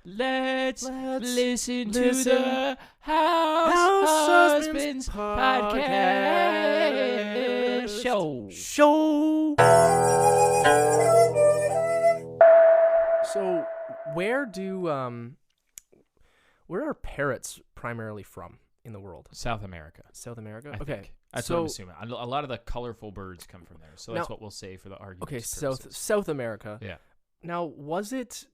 Let's listen to the House Husbands Podcast Show. So, where are parrots primarily from in the world? South America. South America? I Okay. think. That's what I'm assuming. A lot of the colorful birds come from there. So that's what we'll say for the argument. Okay, South America. Yeah. Now, was it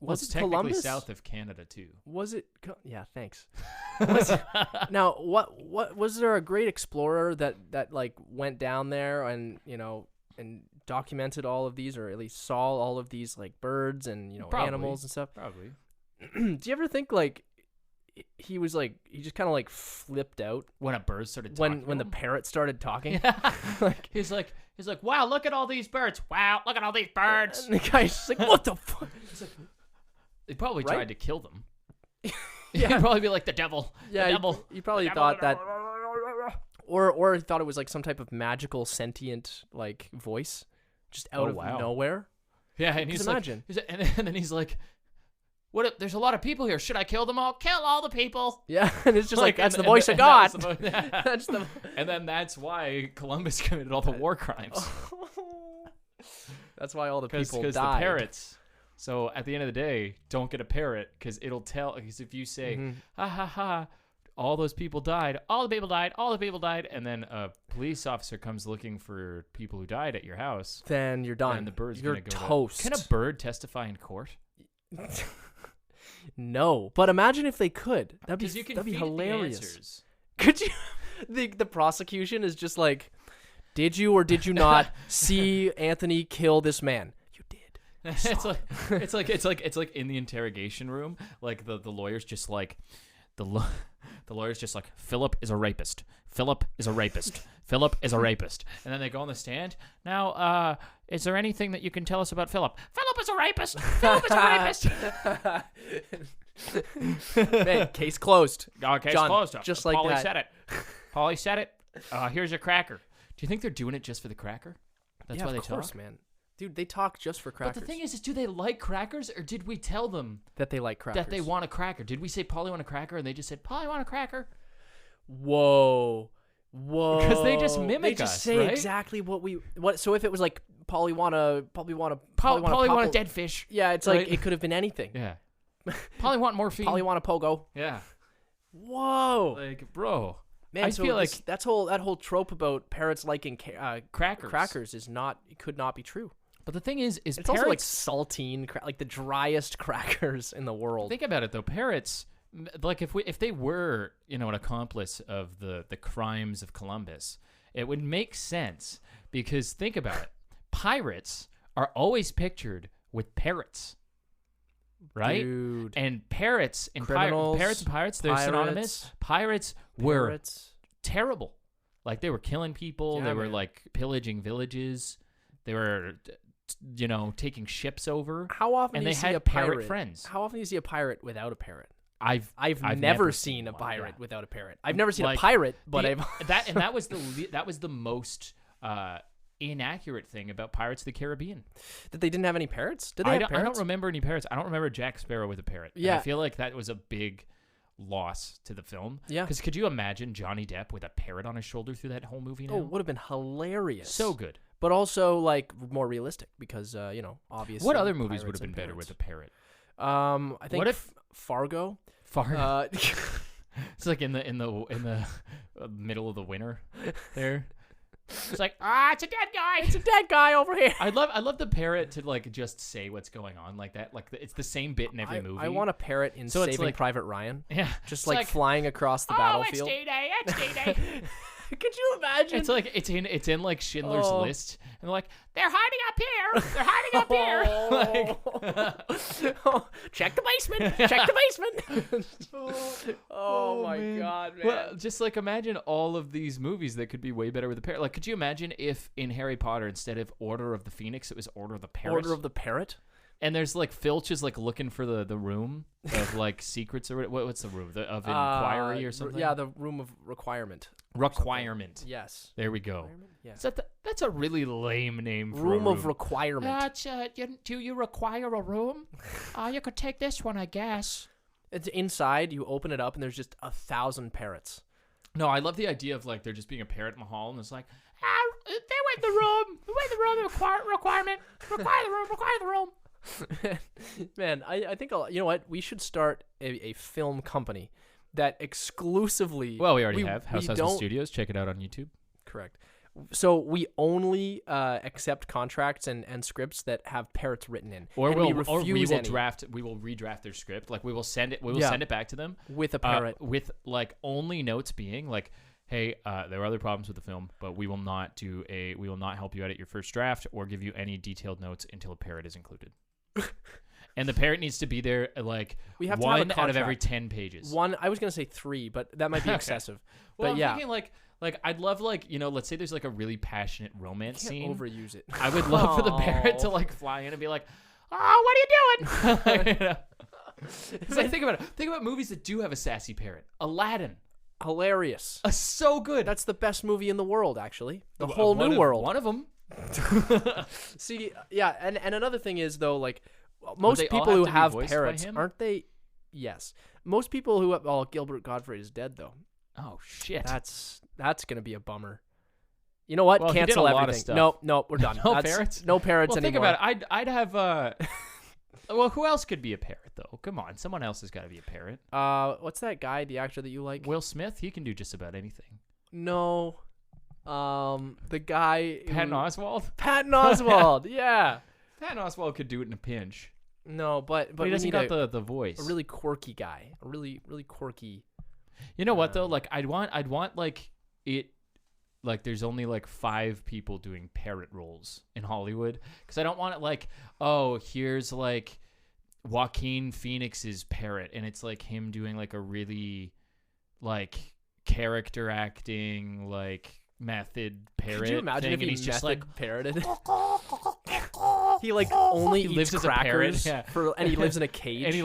it's technically Columbus? South of Canada too. Was it? Yeah, thanks. Now, what was there a great explorer that like went down there and and documented all of these, or at least saw all of these like birds and Probably. animals and stuff? Probably. Do you ever think like he just kind of like flipped out When a bird started talking. when the parrot started talking? Yeah. Like, he's like, wow, look at all these birds. Wow, look at all these birds. and the guy's just like, what the fuck? He probably Right? tried to kill them. Yeah. He'd probably be like the devil. Yeah, the devil. you probably The thought devil. that, or he thought it was like some type of magical sentient like voice, just out of wow. nowhere. Yeah, and he's imagine. and then he's like, "What? If there's a lot of people here. Should I kill them all? Kill all the people." Yeah, and it's just like that's and- the voice and of God. that's the vo- That's the. And then that's why Columbus committed all the war crimes. That's why all the people Because the died. parrots. So at the end of the day, don't get a parrot because it'll tell. Because if you say, "Ha ha ha," all those people died. All the people died. All the people died. And then a police officer comes looking for people who died at your house. Then you're done. And the bird's you're gonna go toast. Can a bird testify in court? No, but imagine if they could. That'd Because you can be feed it the hilarious. answers. Could you? The prosecution is just like, did you or did you not see Anthony kill this man? You did. it's like in the interrogation room, like the lawyer's just like the lawyer's just like, Philip is a rapist. Philip is a rapist. Philip is a rapist. And then they go on the stand. Now, is there anything that you can tell us about Philip? Philip is a rapist. Philip is a rapist. Man, case closed. Okay, John, closed. just like Paulie that. said it. Paulie said it. Here's your cracker. Do you think they're doing it just for the cracker? That's yeah, why they of course, talk? man. Dude, they talk just for crackers. But the thing is do they like crackers, or did we tell them that they like crackers. that they want a cracker? Did we say Polly want a cracker, and they just said Polly want a cracker? Whoa. Because they just mimic They just us, say right? exactly what. So if it was like Polly want a Polly want a dead fish. Yeah, it's right? like it could have been anything. Yeah. Polly want morphine. Polly want a pogo. Yeah. Whoa. Like, bro. Man, I so feel like that whole trope about parrots liking crackers is could not be true. But the thing is It's parrots, also like saltine, like the driest crackers in the world. think about it though. Parrots, like if they were, an accomplice of the crimes of Columbus, it would make sense because think about it. Pirates are always pictured with parrots. Right? Dude. And parrots and Criminals, parrots and pirates, they're synonymous. Pirates were terrible. Like they were killing people, Yeah, they were man. like pillaging villages. They were taking ships over. How often and do you they see had a pirate? parrot friends. How often do you see a pirate without a parrot? I've never seen a one, pirate yeah. without a parrot. I've never seen Like, a pirate, but the- I've that was the most inaccurate thing about Pirates of the Caribbean. that they didn't have any parrots. Did they I have don't parrots? remember any parrots. I don't remember Jack Sparrow with a parrot. And Yeah. I feel like that was a big loss to the film. Yeah. Because could you imagine Johnny Depp with a parrot on his shoulder through that whole movie now? Oh, it would have been hilarious. So good. But also like more realistic because obviously. What other movies pirates would have been and better parrots. with a parrot? I think What if- Fargo? Far. It's like in the middle of the winter there. It's like, it's a dead guy. It's a dead guy over here. I love the parrot to like just say what's going on like that. Like it's the same bit in every movie. I want a parrot in So it's Saving like- Private Ryan. Yeah. Just It's like flying across the battlefield. It's D-Day. It's D-Day. Could you imagine? It's like it's in like Schindler's Oh. List, and they're like, they're hiding up here. They're hiding up here. Like, check the basement. Check the basement. oh my man. god, man. Well, just like imagine all of these movies that could be way better with a parrot. Like, could you imagine if in Harry Potter instead of Order of the Phoenix, it was Order of the Parrot? Order of the Parrot. And there's like Filch is like looking for the room of like secrets or what's the room of inquiry or something? Yeah, the room of requirement. Requirement. Yes. There we go. Yeah. That's a really lame name for Room a of requirement. Do you require a room? You could take this one, I guess. It's inside. You open it up, and there's just 1,000 parrots. No, I love the idea of like there just being a parrot in the hall, and it's like, they went in the room. They went in the room. Requirement. Require the room. Require the room. Man, I think you know what? We should start a film company that exclusively. Well, we already have House Husband Studios. Check it out on YouTube. Correct. So we only accept contracts and scripts that have parrots written in, or we will redraft. We will redraft their script. Like we will send it. We will send it back to them with a parrot. With like only notes being like, hey, there are other problems with the film, but we will not help you edit your first draft or give you any detailed notes until a parrot is included. And the parrot needs to be there like we have one to have a out of every 10 pages. One, I was gonna say 3, but that might be excessive. Well, but I'm thinking like I'd love like let's say there's like a really passionate romance scene. Overuse it. I would love for the parrot to like fly in and be like, "Oh, what are you doing?" It's like think about it. Think about movies that do have a sassy parrot. Aladdin. Hilarious. So good. That's the best movie in the world, actually. The whole new world. One of them. See, yeah, and another thing is though, like most people who have parrots, aren't they? Yes, most people who have. Gilbert Gottfried is dead though. Oh shit. That's gonna be a bummer. You know what? Well, cancel everything. No, we're done. No parrots. No parrots anymore. Think about it. I'd have. Well, who else could be a parrot though? Come on, someone else has got to be a parrot. What's that guy? The actor that you like? Will Smith. He can do just about anything. No. The guy. Patton Oswalt. Patton Oswalt. Yeah. Patton Oswalt could do it in a pinch. No, but he doesn't got the voice. A really quirky guy. A really quirky. You know what though? Like I'd want like it. Like there's only like 5 people doing parrot roles in Hollywood because I don't want it like, oh, here's like Joaquin Phoenix's parrot and it's like him doing like a really like character acting like method parrot. Could you imagine if he's just like parroted? He like only lives eats as crackers a parrot, and he lives in a cage. And he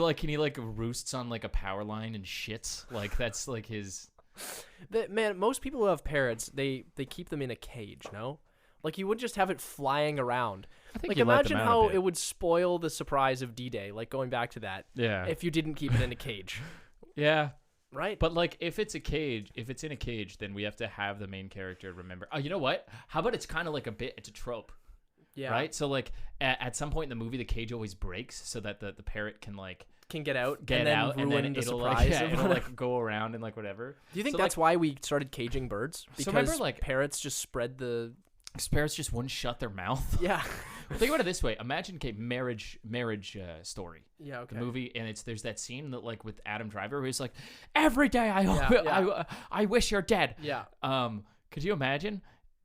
roosts on like a power line and shits. Like that's like his. Man, most people who have parrots, they keep them in a cage, no? Like you wouldn't just have it flying around. I think like imagine how it would spoil the surprise of D-Day, like going back to that. Yeah. If you didn't keep it in a cage. Yeah. Right? But like if it's in a cage, then we have to have the main character remember. Oh, you know what? How about it's kind of like it's a trope. Yeah. Right? So like at some point in the movie the cage always breaks so that the parrot can like get out and then the it'll surprise. Like, it'll like go around and like whatever. Do you think that's why we started caging birds? Because remember, like, parrots just spread the parrots just wouldn't shut their mouth. Yeah. Well, think about it this way. Imagine Marriage Story. Yeah, okay. The movie and there's that scene that like with Adam Driver where he's like, every day I wish you're dead. Yeah. Could you imagine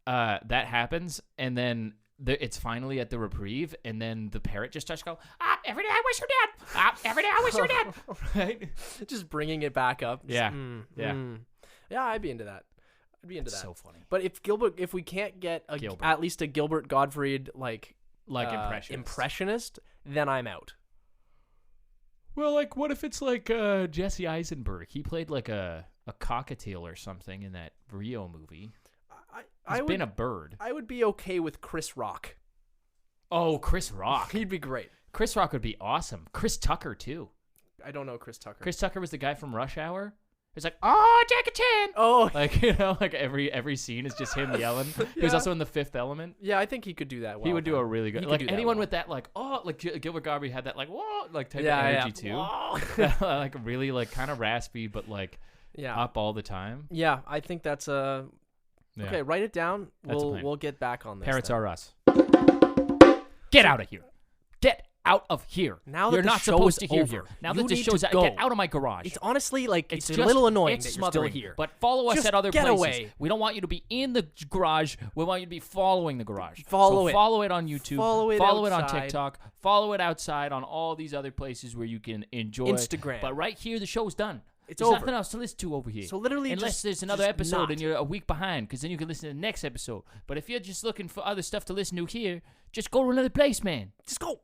that happens and then it's finally at the reprieve, and then the parrot just starts to go, every day I wish you're dead. Every day I wish you're dead. Right? Just bringing it back up. Yeah. Yeah, I'd be into that. So funny. But if we can't get at least a Gilbert Gottfried like impressionist, then I'm out. Well, like, what if it's like Jesse Eisenberg? He played like a cockatiel or something in that Rio movie. He's been a bird. I would be okay with Chris Rock. Oh, Chris Rock. He'd be great. Chris Rock would be awesome. Chris Tucker, too. I don't know Chris Tucker. Chris Tucker was the guy from Rush Hour. He's like, oh, Jackie Chan. Oh. Like, like every scene is just him yelling. Yeah. He was also in The Fifth Element. Yeah, I think he could do that well. He would do a really good. Like, anyone with that, like, oh, like Gilbert Gottfried had that, like, whoa, like type of energy, too. Like, really, like, kind of raspy, but, like, up all the time. Yeah, I think that's a... Yeah. Okay, write it down. We'll get back on this. Parrots are us. Get out of here. Get out of here. Now that you're not supposed to hear here. Now that the show's out, get out of my garage. It's honestly like it's a little annoying that you're still here. But follow us at other places. Away. We don't want you to be in the garage. We want you to be following the garage. Follow it on YouTube. Follow it on TikTok. Follow it outside on all these other places where you can enjoy Instagram. But right here, the show's done. There's nothing else to listen to over here. So literally, unless there's another episode and you're a week behind, because then you can listen to the next episode. But if you're just looking for other stuff to listen to here, just go to another place, man. Just go.